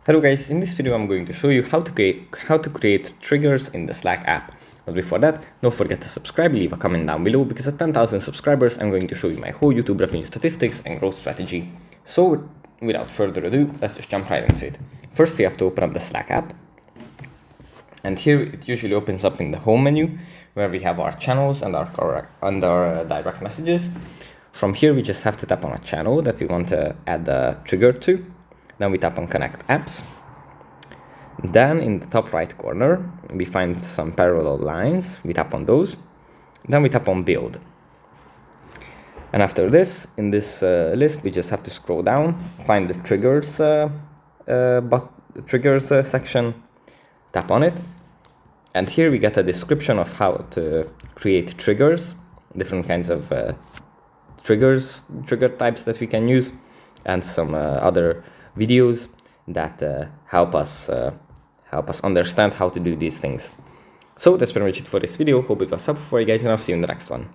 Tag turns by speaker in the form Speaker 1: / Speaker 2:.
Speaker 1: Hello guys, in this video I'm going to show you how to create triggers in the Slack app. But before that, don't forget to subscribe, leave a comment down below, because at 10,000 subscribers I'm going to show you my whole YouTube revenue statistics and growth strategy. So without further ado, let's just jump right into it. First we have to open up the Slack app. And here it usually opens up in the home menu, where we have our channels and our direct messages. From here we just have to tap on a channel that we want to add a trigger to. Then we tap on Connect Apps. Then in the top right corner, we find some parallel lines. We tap on those. Then we tap on Build. And after this, in this list, we just have to scroll down, find the triggers section, tap on it. And here we get a description of how to create triggers, different kinds of trigger types that we can use, and some other videos that help us understand how to do these things. So that's pretty much it for this video. Hope it was helpful for you guys, and I'll see you in the next one.